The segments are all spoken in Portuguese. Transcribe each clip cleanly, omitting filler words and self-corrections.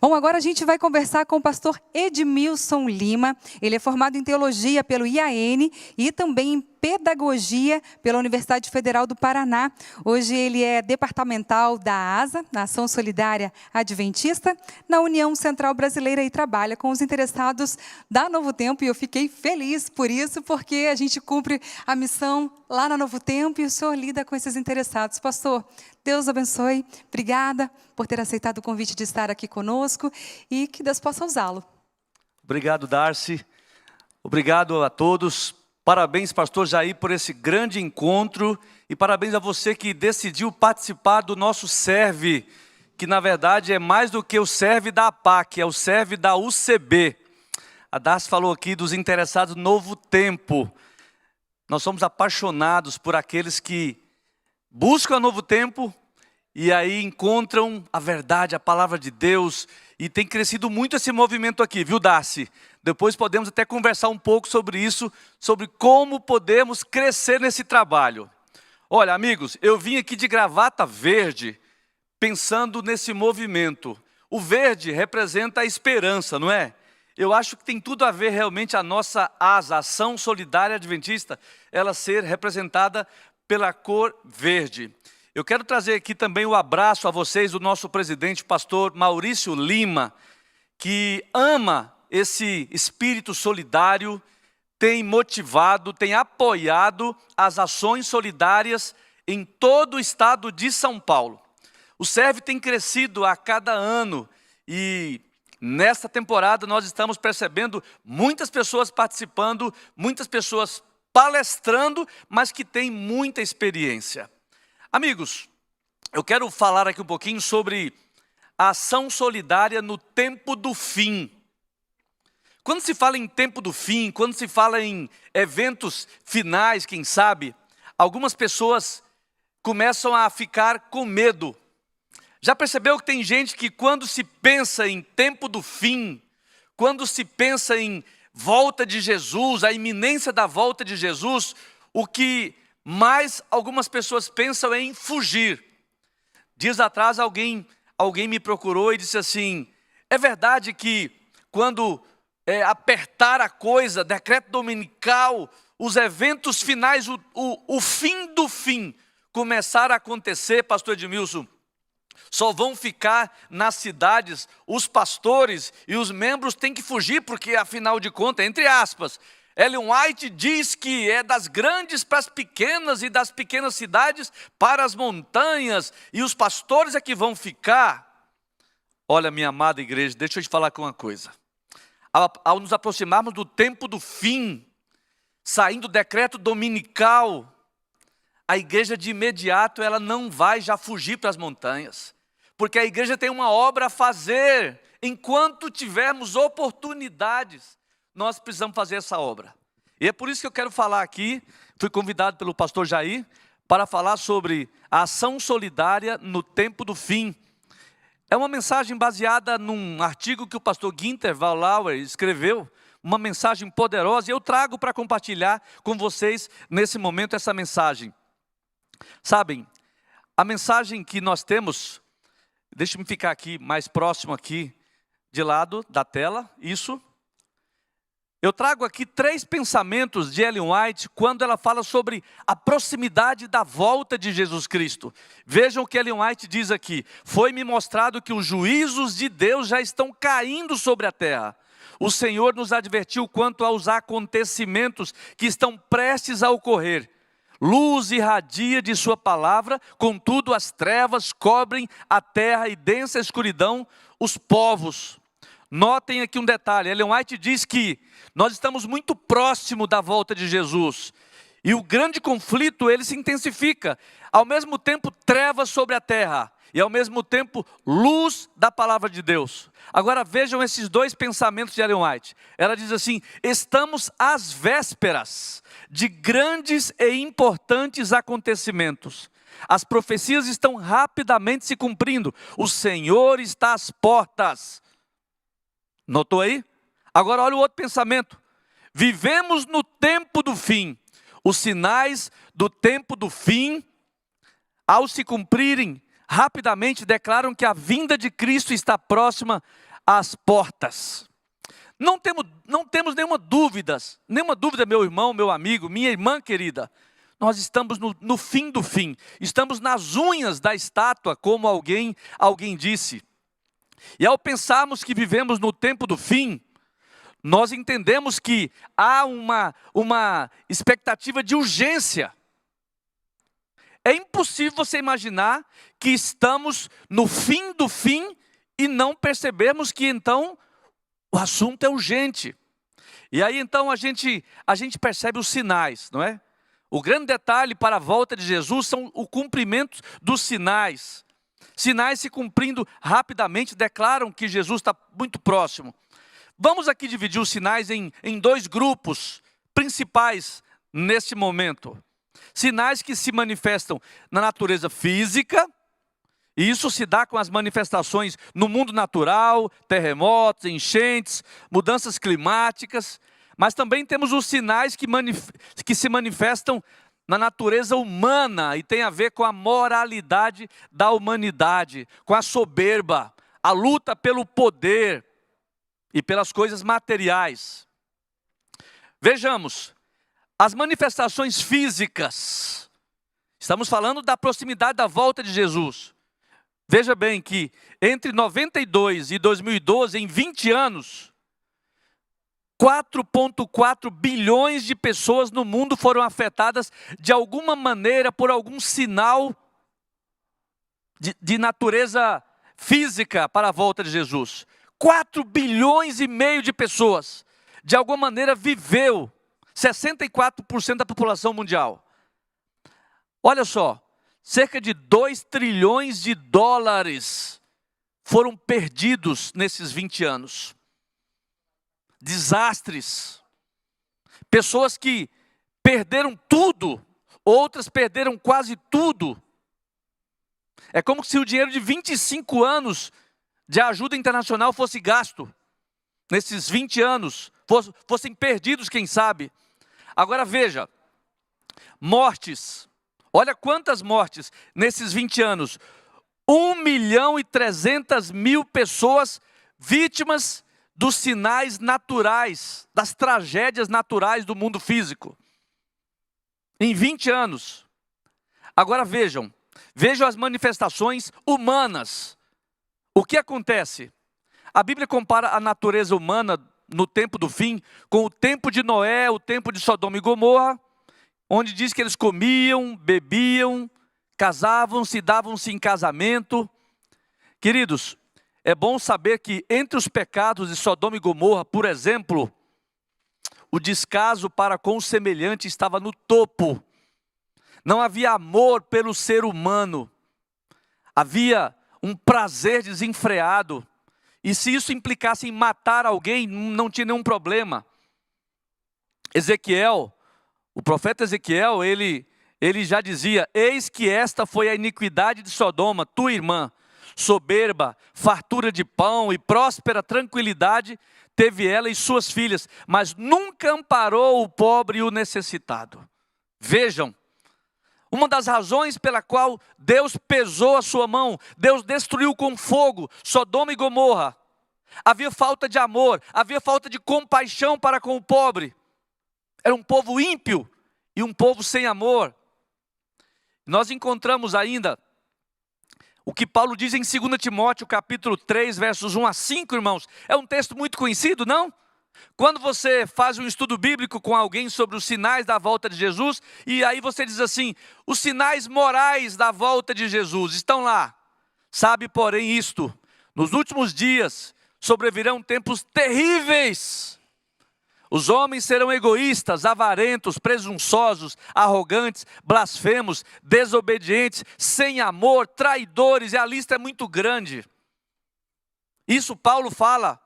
Bom, agora a gente vai conversar com o pastor Edmilson Lima. Ele é formado em teologia pelo IAN e também em pedagogia pela Universidade Federal do Paraná. Hoje ele é departamental da ASA, na Ação Solidária Adventista, na União Central Brasileira e trabalha com os interessados da Novo Tempo. E eu fiquei feliz por isso, porque a gente cumpre a missão lá na Novo Tempo e o senhor lida com esses interessados. Pastor, Deus abençoe. Obrigada por ter aceitado o convite de estar aqui conosco e que Deus possa usá-lo. Obrigado, Darcy. Obrigado a todos. Parabéns, pastor Jair, por esse grande encontro e parabéns a você que decidiu participar do nosso Serve, que na verdade é mais do que o Serve da APAC, é o Serve da UCB. A Darcy falou aqui dos interessados no Novo Tempo. Nós somos apaixonados por aqueles que buscam o Novo Tempo e aí encontram a verdade, a palavra de Deus. E tem crescido muito esse movimento aqui, viu, Darcy? Depois podemos até conversar um pouco sobre isso, sobre como podemos crescer nesse trabalho. Olha, amigos, eu vim aqui de gravata verde, pensando nesse movimento. O verde representa a esperança, não é? Eu acho que tem tudo a ver realmente a nossa ASA, Ação Solidária Adventista, ela ser representada pela cor verde. Eu quero trazer aqui também o abraço a vocês do nosso presidente, pastor Maurício Lima, que ama esse espírito solidário, tem motivado, tem apoiado as ações solidárias em todo o estado de São Paulo. O Serve tem crescido a cada ano e nesta temporada nós estamos percebendo muitas pessoas participando, muitas pessoas palestrando, mas que têm muita experiência. Amigos, eu quero falar aqui um pouquinho sobre a ação solidária no tempo do fim. Quando se fala em tempo do fim, quando se fala em eventos finais, quem sabe, algumas pessoas começam a ficar com medo. Já percebeu que tem gente que quando se pensa em tempo do fim, quando se pensa em volta de Jesus, a iminência da volta de Jesus, o que mais algumas pessoas pensam é em fugir. Dias atrás alguém me procurou e disse assim, é verdade que quando apertar a coisa, decreto dominical, os eventos finais, o fim do fim, começar a acontecer, pastor Edmilson, só vão ficar nas cidades, os pastores e os membros têm que fugir, porque afinal de contas, entre aspas, Ellen White diz que é das grandes para as pequenas e das pequenas cidades para as montanhas, e os pastores é que vão ficar. Olha, minha amada igreja, deixa eu te falar uma coisa. Ao nos aproximarmos do tempo do fim, saindo o decreto dominical, a igreja de imediato ela não vai já fugir para as montanhas, porque a igreja tem uma obra a fazer. Enquanto tivermos oportunidades, nós precisamos fazer essa obra. E é por isso que eu quero falar aqui, fui convidado pelo pastor Jair, para falar sobre a ação solidária no tempo do fim. É uma mensagem baseada num artigo que o pastor Günther Wallauer escreveu, uma mensagem poderosa, e eu trago para compartilhar com vocês nesse momento essa mensagem. Sabem, a mensagem que nós temos, deixa-me ficar aqui mais próximo aqui, de lado da tela, isso. Eu trago aqui 3 pensamentos de Ellen White quando ela fala sobre a proximidade da volta de Jesus Cristo. Vejam o que Ellen White diz aqui. Foi-me mostrado que os juízos de Deus já estão caindo sobre a terra. O Senhor nos advertiu quanto aos acontecimentos que estão prestes a ocorrer. Luz irradia de sua palavra, contudo as trevas cobrem a terra e densa escuridão os povos. Notem aqui um detalhe, Ellen White diz que nós estamos muito próximo da volta de Jesus. E o grande conflito, ele se intensifica. Ao mesmo tempo, trevas sobre a terra. E ao mesmo tempo, luz da palavra de Deus. Agora vejam esses 2 pensamentos de Ellen White. Ela diz assim, estamos às vésperas de grandes e importantes acontecimentos. As profecias estão rapidamente se cumprindo. O Senhor está às portas. Notou aí? Agora olha o outro pensamento. Vivemos no tempo do fim. Os sinais do tempo do fim, ao se cumprirem, rapidamente declaram que a vinda de Cristo está próxima às portas. Não temos nenhuma dúvida, meu irmão, meu amigo, minha irmã querida. Nós estamos no fim do fim. Estamos nas unhas da estátua, como alguém disse. E ao pensarmos que vivemos no tempo do fim, nós entendemos que há uma expectativa de urgência. É impossível você imaginar que estamos no fim do fim e não percebermos que então o assunto é urgente. E aí então a gente percebe os sinais, não é? O grande detalhe para a volta de Jesus são o cumprimento dos sinais. Sinais se cumprindo rapidamente declaram que Jesus está muito próximo. Vamos aqui dividir os sinais em dois grupos principais neste momento. Sinais que se manifestam na natureza física, e isso se dá com as manifestações no mundo natural, terremotos, enchentes, mudanças climáticas, mas também temos os sinais que se manifestam na natureza humana e tem a ver com a moralidade da humanidade, com a soberba, a luta pelo poder e pelas coisas materiais. Vejamos, as manifestações físicas, estamos falando da proximidade da volta de Jesus. Veja bem que entre 92 e 2012, em 20 anos, 4,4 bilhões de pessoas no mundo foram afetadas de alguma maneira por algum sinal de natureza física para a volta de Jesus. 4 bilhões e meio de pessoas, de alguma maneira viveu, 64% da população mundial. Olha só, cerca de 2 trilhões de dólares foram perdidos nesses 20 anos. Desastres. Pessoas que perderam tudo, outras perderam quase tudo. É como se o dinheiro de 25 anos de ajuda internacional fosse gasto. Nesses 20 anos, fossem perdidos, quem sabe. Agora veja, mortes. Olha quantas mortes nesses 20 anos. 1.300.000 pessoas vítimas dos sinais naturais, das tragédias naturais do mundo físico. Em 20 anos. Agora vejam as manifestações humanas. O que acontece? A Bíblia compara a natureza humana no tempo do fim com o tempo de Noé, o tempo de Sodoma e Gomorra, onde diz que eles comiam, bebiam, casavam-se, davam-se em casamento. Queridos, é bom saber que entre os pecados de Sodoma e Gomorra, por exemplo, o descaso para com o semelhante estava no topo. Não havia amor pelo ser humano. Havia um prazer desenfreado. E se isso implicasse em matar alguém, não tinha nenhum problema. Ezequiel, o profeta Ezequiel, ele já dizia: eis que esta foi a iniquidade de Sodoma, tua irmã, soberba, fartura de pão e próspera tranquilidade, teve ela e suas filhas, mas nunca amparou o pobre e o necessitado. Vejam, uma das razões pela qual Deus pesou a sua mão, Deus destruiu com fogo Sodoma e Gomorra. Havia falta de amor, havia falta de compaixão para com o pobre. Era um povo ímpio e um povo sem amor. Nós encontramos ainda o que Paulo diz em 2 Timóteo, capítulo 3, versos 1 a 5, irmãos. É um texto muito conhecido, não? Quando você faz um estudo bíblico com alguém sobre os sinais da volta de Jesus, e aí você diz assim: os sinais morais da volta de Jesus estão lá. Sabe, porém, isto: nos últimos dias sobrevirão tempos terríveis. Os homens serão egoístas, avarentos, presunçosos, arrogantes, blasfemos, desobedientes, sem amor, traidores, e a lista é muito grande. Isso Paulo fala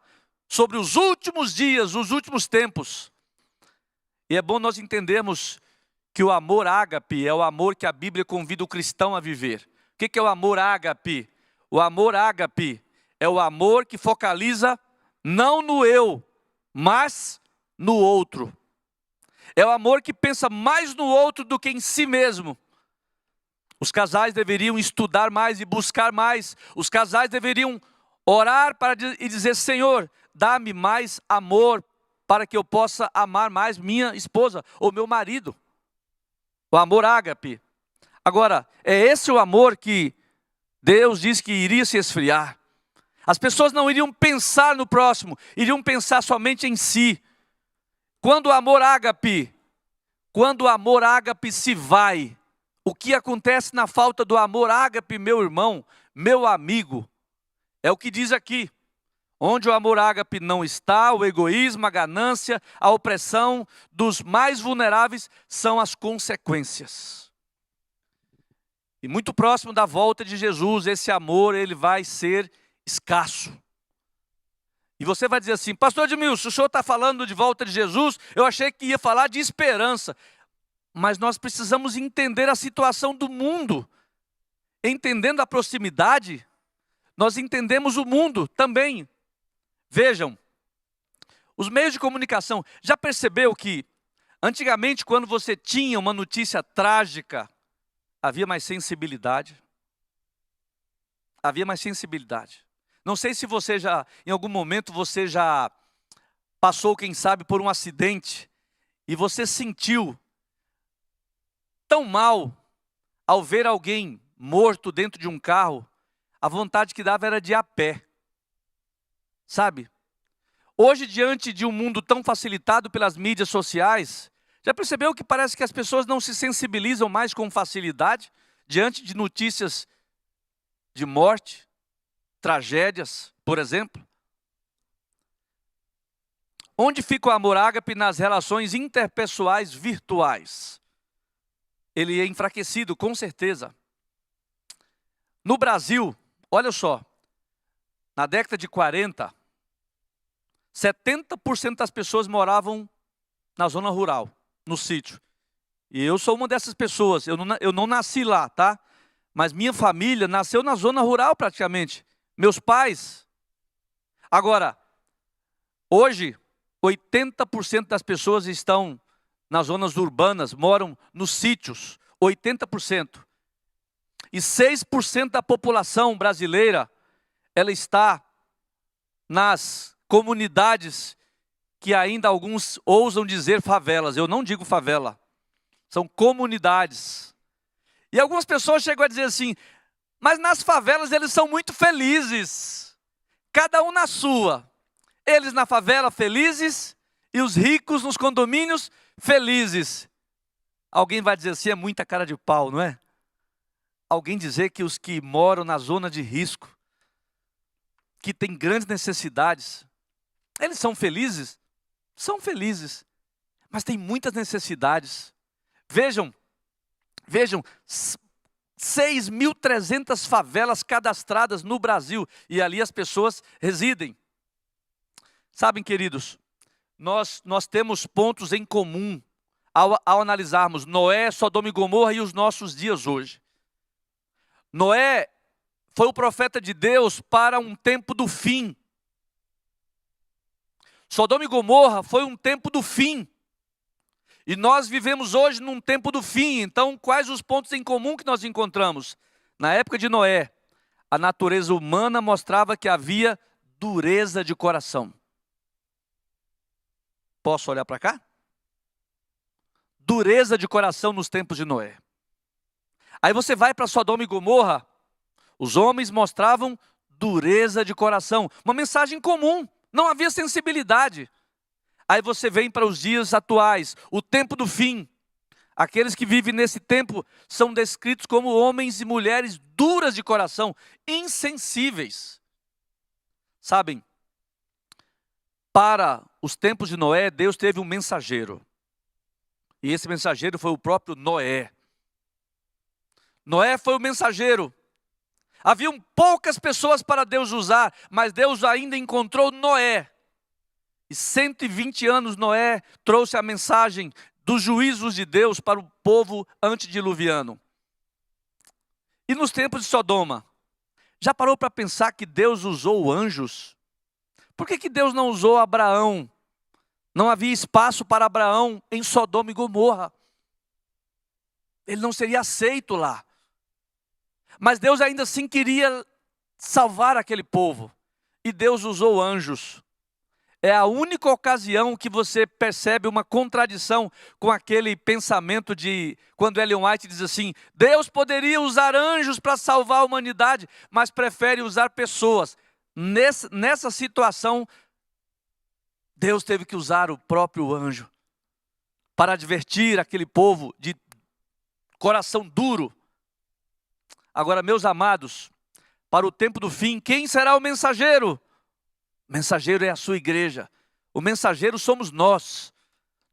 sobre os últimos dias, os últimos tempos. E é bom nós entendermos que o amor ágape é o amor que a Bíblia convida o cristão a viver. O que é o amor ágape? O amor ágape é o amor que focaliza não no eu, mas no outro. É o amor que pensa mais no outro do que em si mesmo. Os casais deveriam estudar mais e buscar mais. Os casais deveriam Orar e dizer: Senhor, dá-me mais amor para que eu possa amar mais minha esposa ou meu marido. O amor ágape. Agora, é esse o amor que Deus disse que iria se esfriar. As pessoas não iriam pensar no próximo, iriam pensar somente em si. Quando o amor ágape se vai, o que acontece na falta do amor ágape, meu irmão, meu amigo, é o que diz aqui. Onde o amor ágape não está, o egoísmo, a ganância, a opressão dos mais vulneráveis são as consequências. E muito próximo da volta de Jesus, esse amor ele vai ser escasso. E você vai dizer assim: pastor Edmilson, o senhor está falando de volta de Jesus? Eu achei que ia falar de esperança. Mas nós precisamos entender a situação do mundo. Entendendo a proximidade, nós entendemos o mundo também. Vejam, os meios de comunicação, já percebeu que antigamente quando você tinha uma notícia trágica, havia mais sensibilidade? Havia mais sensibilidade. Não sei se você já, em algum momento, você já passou, quem sabe, por um acidente e você sentiu tão mal ao ver alguém morto dentro de um carro, a vontade que dava era de ir a pé. Sabe? Hoje, diante de um mundo tão facilitado pelas mídias sociais, já percebeu que parece que as pessoas não se sensibilizam mais com facilidade diante de notícias de morte, tragédias, por exemplo? Onde fica o amor ágape nas relações interpessoais virtuais? Ele é enfraquecido, com certeza. No Brasil, olha só, na década de 40, 70% das pessoas moravam na zona rural, no sítio. E eu sou uma dessas pessoas, eu não nasci lá, tá? Mas minha família nasceu na zona rural praticamente. Meus pais. Agora, hoje, 80% das pessoas estão nas zonas urbanas, moram nos sítios, 80%. E 6% da população brasileira, ela está nas comunidades que ainda alguns ousam dizer favelas. Eu não digo favela, são comunidades. E algumas pessoas chegam a dizer assim: mas nas favelas eles são muito felizes, cada um na sua. Eles na favela felizes e os ricos nos condomínios felizes. Alguém vai dizer assim: é muita cara de pau, não é? Alguém dizer que os que moram na zona de risco, que têm grandes necessidades, eles são felizes? São felizes, mas tem muitas necessidades. Vejam, 6.300 favelas cadastradas no Brasil, e ali as pessoas residem. Sabem, queridos, nós temos pontos em comum ao analisarmos Noé, Sodoma e Gomorra e os nossos dias hoje. Noé foi o profeta de Deus para um tempo do fim. Sodoma e Gomorra foi um tempo do fim. E nós vivemos hoje num tempo do fim. Então, quais os pontos em comum que nós encontramos? Na época de Noé, a natureza humana mostrava que havia dureza de coração. Posso olhar para cá? Dureza de coração nos tempos de Noé. Aí você vai para Sodoma e Gomorra, os homens mostravam dureza de coração. Uma mensagem comum, não havia sensibilidade. Aí você vem para os dias atuais, o tempo do fim. Aqueles que vivem nesse tempo são descritos como homens e mulheres duras de coração, insensíveis. Sabem, para os tempos de Noé, Deus teve um mensageiro. E esse mensageiro foi o próprio Noé. Noé foi o mensageiro. Haviam poucas pessoas para Deus usar, mas Deus ainda encontrou Noé. E 120 anos Noé trouxe a mensagem dos juízos de Deus para o povo antediluviano. E nos tempos de Sodoma, já parou para pensar que Deus usou anjos? Por que Deus não usou Abraão? Não havia espaço para Abraão em Sodoma e Gomorra. Ele não seria aceito lá. Mas Deus ainda assim queria salvar aquele povo. e Deus usou anjos. É a única ocasião que você percebe uma contradição com aquele pensamento de quando Ellen White diz assim: Deus poderia usar anjos para salvar a humanidade, mas prefere usar pessoas. Nessa situação, Deus teve que usar o próprio anjo para advertir aquele povo de coração duro. Agora, meus amados, para o tempo do fim, quem será o mensageiro? O mensageiro é a sua igreja. O mensageiro somos nós.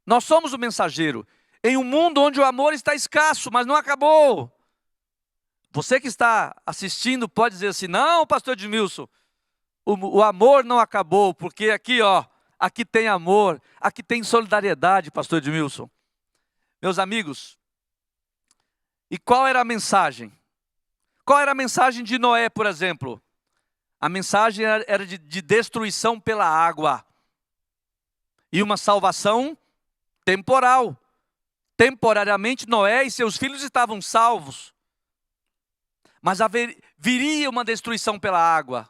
Nós somos o mensageiro. Em um mundo onde o amor está escasso, mas não acabou. Você que está assistindo pode dizer assim: não, pastor Edmilson, o amor não acabou, porque aqui, ó, aqui tem amor, aqui tem solidariedade, pastor Edmilson. Meus amigos, e qual era a mensagem? Qual era a mensagem de Noé, por exemplo? A mensagem era de destruição pela água. E uma salvação temporal. Temporariamente, Noé e seus filhos estavam salvos. Mas viria uma destruição pela água.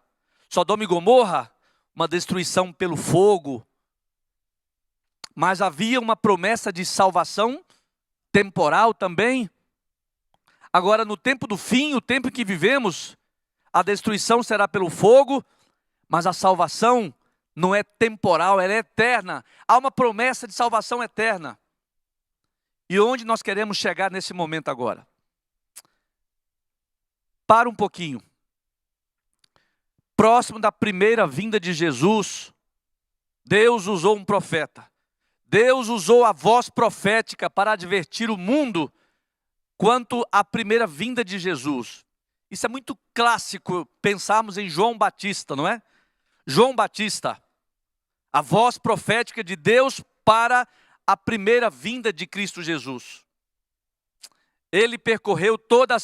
Sodoma e Gomorra, uma destruição pelo fogo. Mas havia uma promessa de salvação temporal também. Agora, no tempo do fim, o tempo em que vivemos, a destruição será pelo fogo, mas a salvação não é temporal, ela é eterna. Há uma promessa de salvação eterna. E onde nós queremos chegar nesse momento agora? Para um pouquinho. Próximo da primeira vinda de Jesus, Deus usou um profeta. Deus usou a voz profética para advertir o mundo quanto à primeira vinda de Jesus. Isso é muito clássico, pensarmos em João Batista, não é? João Batista, a voz profética de Deus para a primeira vinda de Cristo Jesus. Ele percorreu toda a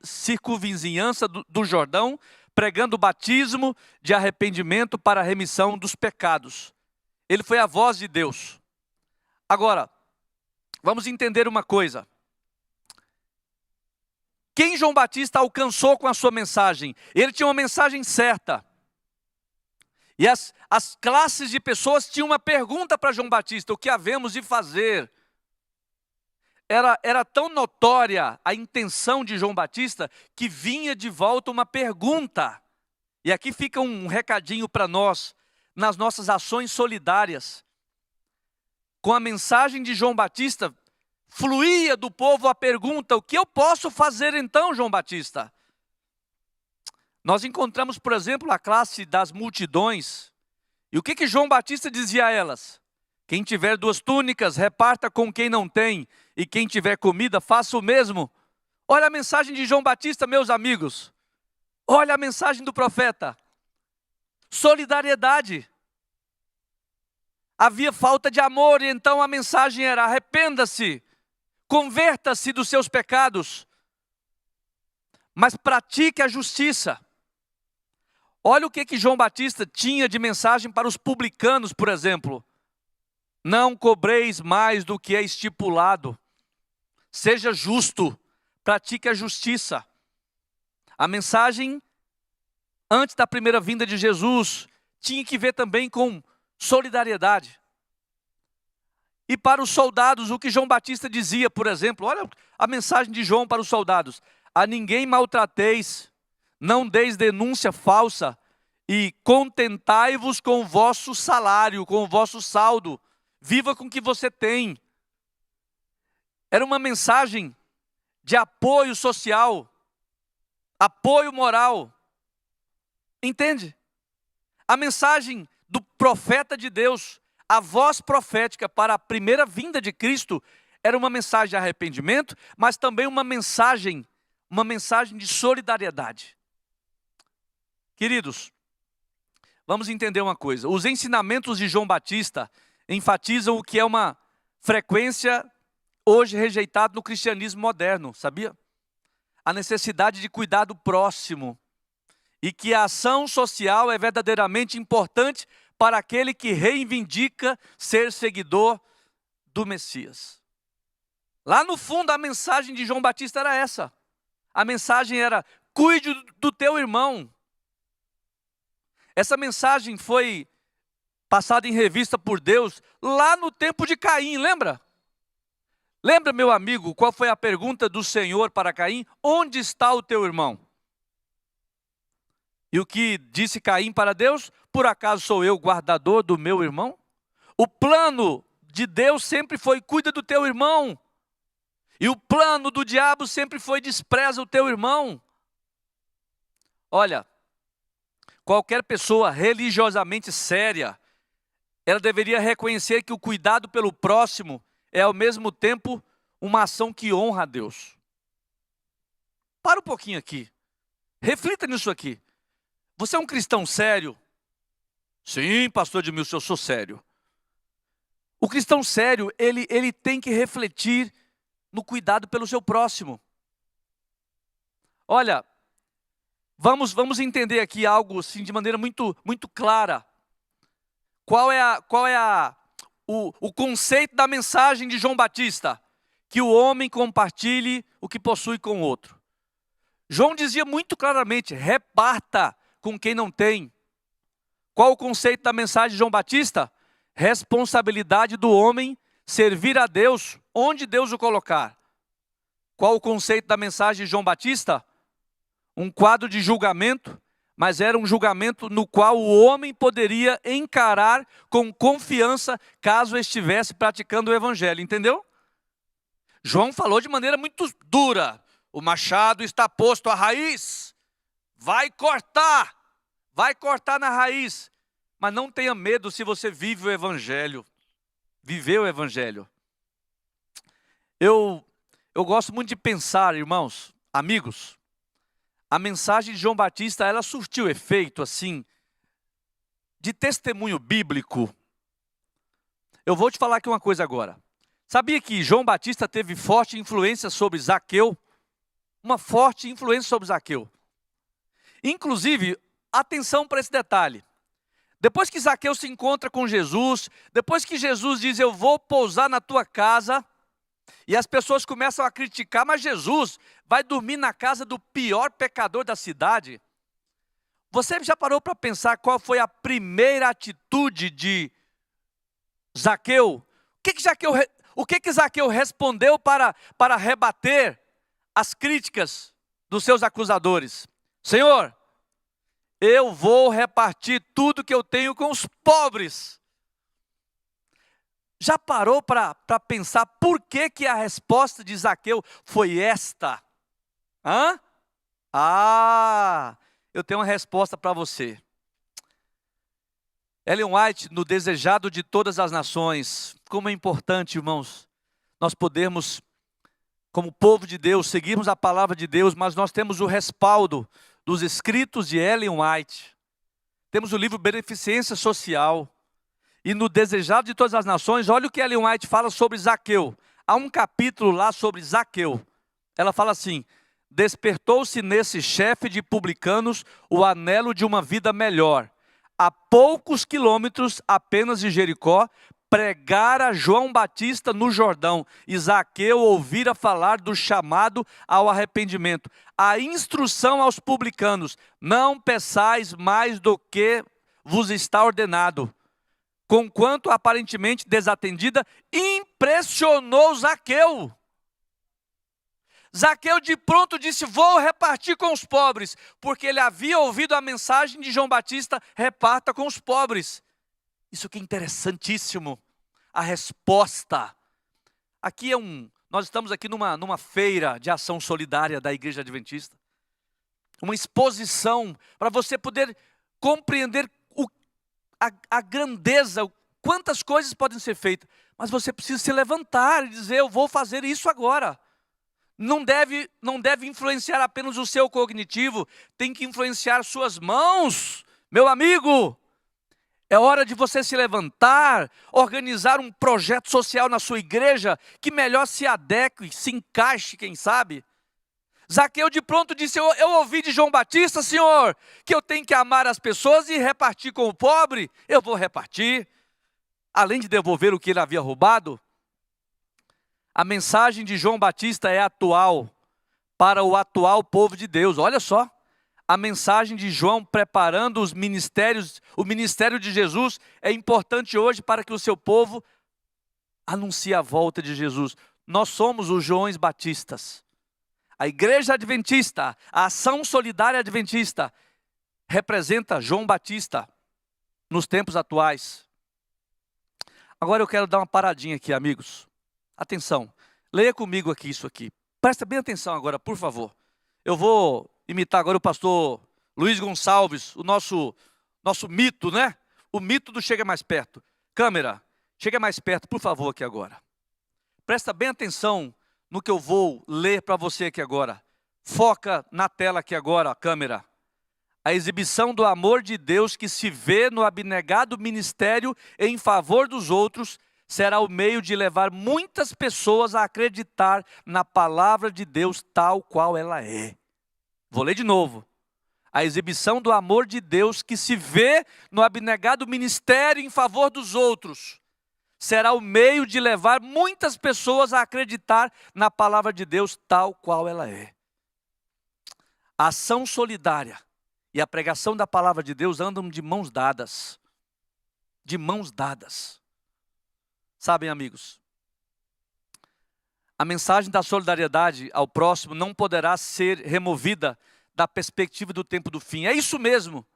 circunvizinhança do Jordão, pregando o batismo de arrependimento para a remissão dos pecados. Ele foi a voz de Deus. Agora, vamos entender uma coisa. Quem João Batista alcançou com a sua mensagem? Ele tinha uma mensagem certa. E as classes de pessoas tinham uma pergunta para João Batista: o que havemos de fazer? Era tão notória a intenção de João Batista que vinha de volta uma pergunta. E aqui fica um recadinho para nós, nas nossas ações solidárias. Com a mensagem de João Batista, fluía do povo a pergunta: o que eu posso fazer então, João Batista? Nós encontramos, por exemplo, a classe das multidões. E o que João Batista dizia a elas? Quem tiver 2 túnicas, reparta com quem não tem. E quem tiver comida, faça o mesmo. Olha a mensagem de João Batista, meus amigos. Olha a mensagem do profeta. Solidariedade. Havia falta de amor, e então a mensagem era: arrependa-se. Converta-se dos seus pecados, mas pratique a justiça. Olha o que João Batista tinha de mensagem para os publicanos, por exemplo. Não cobreis mais do que é estipulado. Seja justo, pratique a justiça. A mensagem, antes da primeira vinda de Jesus, tinha que ver também com solidariedade. E para os soldados, o que João Batista dizia, por exemplo, olha a mensagem de João para os soldados: a ninguém maltrateis, não deis denúncia falsa, e contentai-vos com o vosso salário, com o vosso saldo, viva com o que você tem. Era uma mensagem de apoio social, apoio moral. Entende? A mensagem do profeta de Deus, a voz profética para a primeira vinda de Cristo, era uma mensagem de arrependimento, mas também uma mensagem de solidariedade. Queridos, vamos entender uma coisa. Os ensinamentos de João Batista enfatizam o que é uma frequência hoje rejeitada no cristianismo moderno, sabia? A necessidade de cuidar do próximo. E que a ação social é verdadeiramente importante para aquele que reivindica ser seguidor do Messias. Lá no fundo, a mensagem de João Batista era essa. A mensagem era: cuide do teu irmão. Essa mensagem foi passada em revista por Deus lá no tempo de Caim, lembra? Lembra, meu amigo, qual foi a pergunta do Senhor para Caim? Onde está o teu irmão? E o que disse Caim para Deus? Por acaso sou eu guardador do meu irmão? O plano de Deus sempre foi: cuida do teu irmão. E o plano do diabo sempre foi: despreza o teu irmão. Olha, qualquer pessoa religiosamente séria, ela deveria reconhecer que o cuidado pelo próximo é ao mesmo tempo uma ação que honra a Deus. Para um pouquinho aqui. Reflita nisso aqui. Você é um cristão sério? Sim, pastor Edmilson, eu sou sério. O cristão sério, ele tem que refletir no cuidado pelo seu próximo. Olha, vamos entender aqui algo assim de maneira muito clara. Qual é o conceito da mensagem de João Batista? Que o homem compartilhe o que possui com o outro. João dizia muito claramente: reparta com quem não tem. Qual o conceito da mensagem de João Batista? Responsabilidade do homem servir a Deus onde Deus o colocar. Qual o conceito da mensagem de João Batista? Um quadro de julgamento, mas era um julgamento no qual o homem poderia encarar com confiança caso estivesse praticando o evangelho, entendeu? João falou de maneira muito dura: o machado está posto à raiz, vai cortar na raiz. Mas não tenha medo se você vive o evangelho, viveu o evangelho. Eu gosto muito de pensar, irmãos, amigos, a mensagem de João Batista, ela surtiu efeito assim, de testemunho bíblico. Eu vou te falar aqui uma coisa agora. Sabia que João Batista teve forte influência sobre Zaqueu? Uma forte influência sobre Zaqueu. Inclusive, atenção para esse detalhe. Depois que Zaqueu se encontra com Jesus, depois que Jesus diz: eu vou pousar na tua casa, e as pessoas começam a criticar: mas Jesus vai dormir na casa do pior pecador da cidade. Você já parou para pensar qual foi a primeira atitude de Zaqueu? O que Zaqueu respondeu para rebater as críticas dos seus acusadores? Senhor, eu vou repartir tudo que eu tenho com os pobres. Já parou para pensar por que a resposta de Zaqueu foi esta? Eu tenho uma resposta para você. Ellen White, no Desejado de Todas as Nações. Como é importante, irmãos, nós podermos, como povo de Deus, seguirmos a palavra de Deus, mas nós temos o respaldo dos escritos de Ellen White. Temos o livro Beneficência Social. E no Desejado de Todas as Nações, olha o que Ellen White fala sobre Zaqueu. Há um capítulo lá sobre Zaqueu. Ela fala assim: despertou-se nesse chefe de publicanos o anelo de uma vida melhor. A poucos quilômetros apenas de Jericó, pregara João Batista no Jordão, e Zaqueu ouvira falar do chamado ao arrependimento. A instrução aos publicanos: não peçais mais do que vos está ordenado. Conquanto aparentemente desatendida, impressionou Zaqueu. Zaqueu de pronto disse: vou repartir com os pobres, porque ele havia ouvido a mensagem de João Batista: reparta com os pobres. Isso que é interessantíssimo, a resposta. Aqui nós estamos aqui numa feira de ação solidária da Igreja Adventista. Uma exposição para você poder compreender a grandeza, quantas coisas podem ser feitas. Mas você precisa se levantar e dizer: eu vou fazer isso agora. Não deve influenciar apenas o seu cognitivo, tem que influenciar suas mãos. Meu amigo, é hora de você se levantar, organizar um projeto social na sua igreja que melhor se adeque, se encaixe, quem sabe. Zaqueu de pronto disse: eu ouvi de João Batista, Senhor, que eu tenho que amar as pessoas e repartir com o pobre. Eu vou repartir. Além de devolver o que ele havia roubado, a mensagem de João Batista é atual para o atual povo de Deus. Olha só, a mensagem de João preparando os ministérios, o ministério de Jesus é importante hoje para que o seu povo anuncie a volta de Jesus. Nós somos os Joões Batistas. A Igreja Adventista, a Ação Solidária Adventista, representa João Batista nos tempos atuais. Agora eu quero dar uma paradinha aqui, amigos. Atenção, leia comigo aqui isso aqui. Presta bem atenção agora, por favor. Eu vou imitar agora o pastor Luiz Gonçalves, o nosso mito, né? O mito do Chega Mais Perto. Câmera, chega mais perto, por favor, aqui agora. Presta bem atenção no que eu vou ler para você aqui agora. Foca na tela aqui agora, câmera. A exibição do amor de Deus que se vê no abnegado ministério em favor dos outros será o meio de levar muitas pessoas a acreditar na palavra de Deus tal qual ela é. Vou ler de novo. A exibição do amor de Deus que se vê no abnegado ministério em favor dos outros será o meio de levar muitas pessoas a acreditar na palavra de Deus tal qual ela é. A ação solidária e a pregação da palavra de Deus andam de mãos dadas. De mãos dadas. Sabem, amigos, a mensagem da solidariedade ao próximo não poderá ser removida da perspectiva do tempo do fim. É isso mesmo.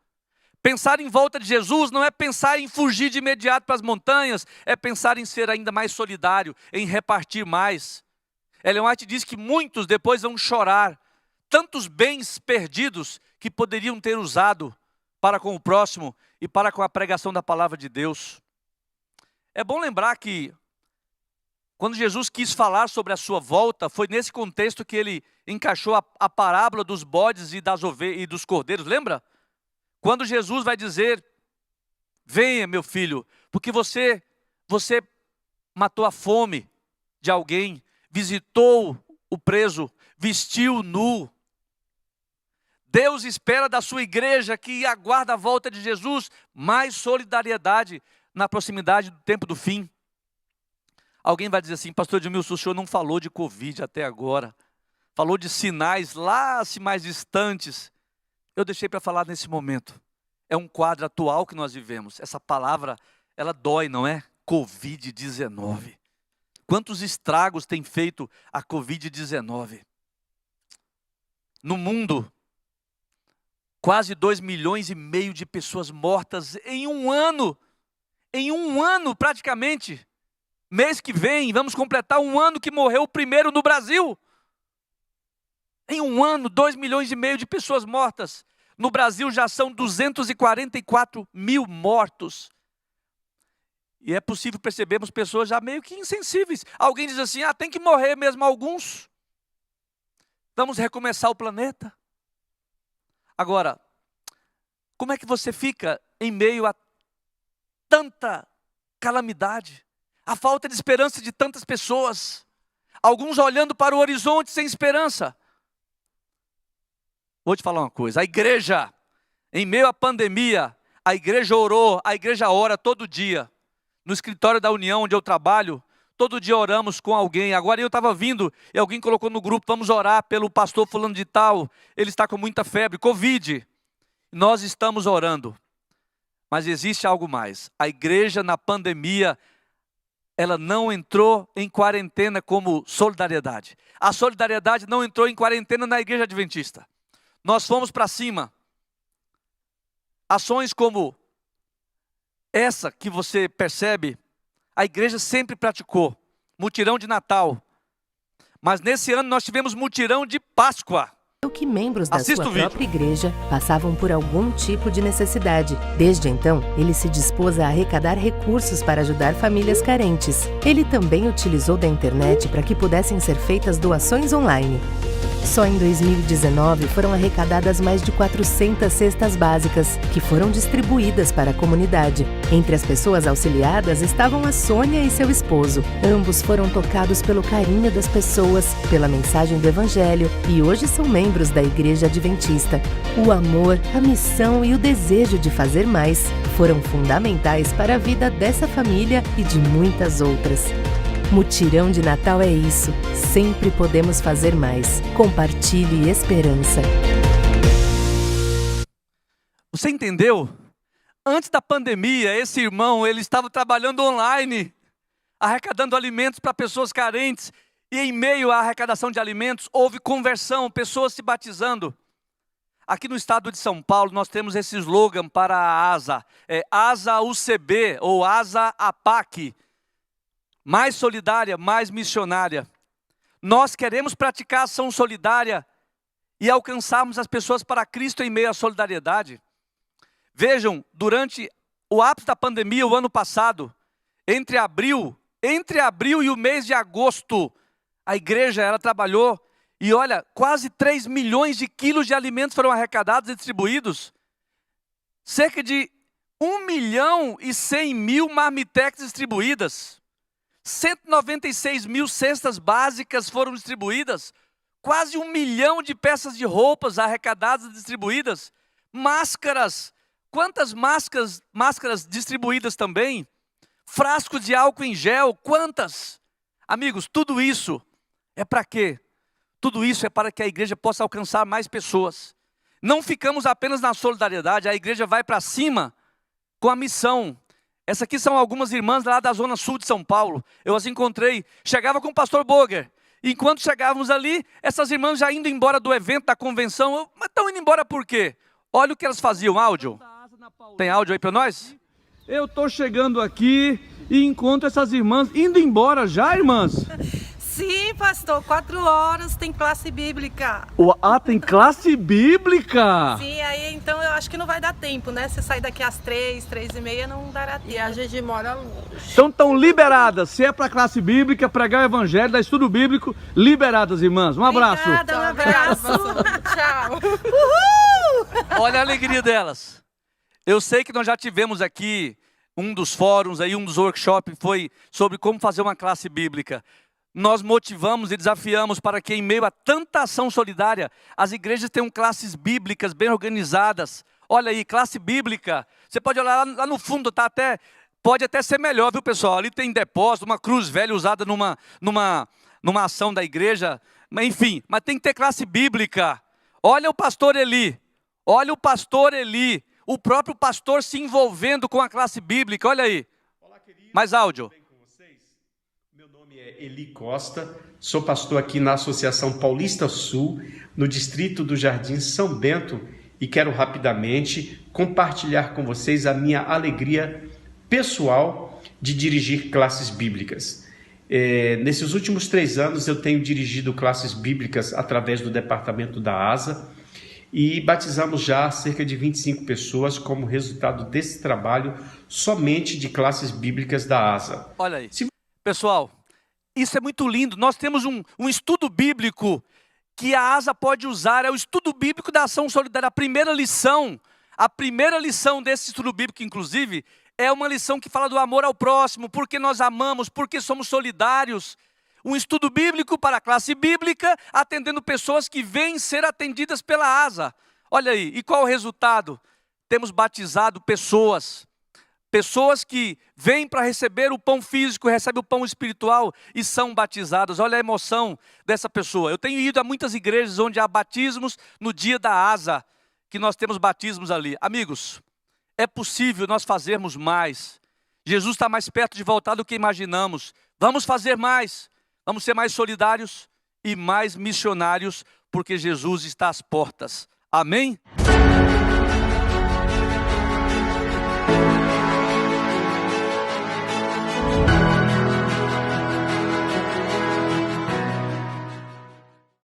Pensar em volta de Jesus não é pensar em fugir de imediato para as montanhas, é pensar em ser ainda mais solidário, em repartir mais. Ellen White diz que muitos depois vão chorar, tantos bens perdidos que poderiam ter usado para com o próximo e para com a pregação da palavra de Deus. É bom lembrar que quando Jesus quis falar sobre a sua volta, foi nesse contexto que ele encaixou a parábola dos bodes e das ovelhas e dos cordeiros, lembra? Quando Jesus vai dizer, venha meu filho, porque você matou a fome de alguém, visitou o preso, vestiu nu. Deus espera da sua igreja que aguarda a volta de Jesus mais solidariedade na proximidade do tempo do fim. Alguém vai dizer assim, pastor Edmilson, o senhor não falou de Covid até agora. Falou de sinais lá mais distantes. Eu deixei para falar nesse momento. É um quadro atual que nós vivemos. Essa palavra, ela dói, não é? Covid-19. Quantos estragos tem feito a Covid-19? No mundo, quase 2,5 milhões de pessoas mortas em um ano. Em um ano, praticamente. Mês que vem, vamos completar um ano que morreu o primeiro no Brasil. Em um ano, 2,5 milhões de pessoas mortas. No Brasil já são 244 mil mortos. E é possível percebermos pessoas já meio que insensíveis. Alguém diz assim, tem que morrer mesmo alguns. Vamos recomeçar o planeta. Agora, como é que você fica em meio a tanta calamidade? A falta de esperança de tantas pessoas. Alguns olhando para o horizonte sem esperança. Vou te falar uma coisa, a igreja, em meio à pandemia, a igreja orou, a igreja ora todo dia. No escritório da União, onde eu trabalho, todo dia oramos com alguém. Agora eu estava vindo e alguém colocou no grupo, vamos orar pelo pastor fulano de tal, ele está com muita febre, Covid. Nós estamos orando, mas existe algo mais. A igreja na pandemia, ela não entrou em quarentena como solidariedade. A solidariedade não entrou em quarentena na igreja adventista. Nós fomos para cima. Ações como essa que você percebe, a igreja sempre praticou. Mutirão de Natal. Mas nesse ano nós tivemos mutirão de Páscoa. Que membros da sua própria igreja passavam por algum tipo de necessidade. Desde então, ele se dispôs a arrecadar recursos para ajudar famílias carentes. Ele também utilizou da internet para que pudessem ser feitas doações online. Só em 2019 foram arrecadadas mais de 400 cestas básicas, que foram distribuídas para a comunidade. Entre as pessoas auxiliadas estavam a Sônia e seu esposo. Ambos foram tocados pelo carinho das pessoas, pela mensagem do Evangelho, e hoje são membros da Igreja Adventista. O amor, a missão e o desejo de fazer mais foram fundamentais para a vida dessa família e de muitas outras. Mutirão de Natal é isso. Sempre podemos fazer mais. Compartilhe esperança. Você entendeu? Antes da pandemia, esse irmão, ele estava trabalhando online, arrecadando alimentos para pessoas carentes. E em meio à arrecadação de alimentos, houve conversão, pessoas se batizando. Aqui no estado de São Paulo, nós temos esse slogan para a ASA. ASA UCB ou ASA APAC. Mais solidária, mais missionária. Nós queremos praticar ação solidária e alcançarmos as pessoas para Cristo em meio à solidariedade. Vejam, durante o ápice da pandemia, o ano passado, entre abril e o mês de agosto, a igreja, ela trabalhou, e olha, quase 3 milhões de quilos de alimentos foram arrecadados e distribuídos. Cerca de 1.100.000 marmitex distribuídas. 196.000 cestas básicas foram distribuídas. Quase 1 milhão de peças de roupas arrecadadas e distribuídas. Máscaras. Quantas máscaras distribuídas também? Frascos de álcool em gel. Quantas? Amigos, tudo isso é para quê? Tudo isso é para que a igreja possa alcançar mais pessoas. Não ficamos apenas na solidariedade, a igreja vai para cima com a missão. Essas aqui são algumas irmãs lá da zona sul de São Paulo. Eu as encontrei, chegava com o pastor Boger. Enquanto chegávamos ali, essas irmãs já indo embora do evento, da convenção. Mas estão indo embora por quê? Olha o que elas faziam, áudio. Tem áudio aí para nós? Eu estou chegando aqui e encontro essas irmãs indo embora já, irmãs? Sim, pastor, 4 horas tem classe bíblica. Tem classe bíblica? Sim, aí então eu acho que não vai dar tempo, né? Se sair daqui às 3h30 não dará tempo. E a gente mora longe. Então estão liberadas. Se é para classe bíblica, pregar o evangelho, dar estudo bíblico, liberadas, irmãs. Um abraço. Obrigada, um abraço. Tchau. Uhul! Olha a alegria delas. Eu sei que nós já tivemos aqui um dos fóruns, aí, um dos workshops foi sobre como fazer uma classe bíblica. Nós motivamos e desafiamos para que em meio a tanta ação solidária, as igrejas tenham classes bíblicas bem organizadas. Olha aí, classe bíblica. Você pode olhar lá no fundo, tá pode até ser melhor, viu pessoal? Ali tem depósito, uma cruz velha usada numa ação da igreja. Enfim, mas tem que ter classe bíblica. Olha o pastor Eli. O próprio pastor se envolvendo com a classe bíblica. Olha aí. Olá, querido. Mais áudio. Meu nome é Eli Costa, sou pastor aqui na Associação Paulista Sul, no distrito do Jardim São Bento, e quero rapidamente compartilhar com vocês a minha alegria pessoal de dirigir classes bíblicas. Nesses últimos 3 anos eu tenho dirigido classes bíblicas através do departamento da ASA e batizamos já cerca de 25 pessoas como resultado desse trabalho somente de classes bíblicas da ASA. Olha aí. Pessoal, isso é muito lindo. Nós temos um estudo bíblico que a ASA pode usar. É o estudo bíblico da ação solidária. A primeira lição desse estudo bíblico, inclusive, é uma lição que fala do amor ao próximo, porque nós amamos, porque somos solidários. Um estudo bíblico para a classe bíblica, atendendo pessoas que vêm ser atendidas pela ASA. Olha aí, e qual o resultado? Temos batizado pessoas que vêm para receber o pão físico, recebem o pão espiritual e são batizadas. Olha a emoção dessa pessoa. Eu tenho ido a muitas igrejas onde há batismos no dia da ASA, que nós temos batismos ali. Amigos, é possível nós fazermos mais. Jesus está mais perto de voltar do que imaginamos. Vamos fazer mais. Vamos ser mais solidários e mais missionários, porque Jesus está às portas. Amém?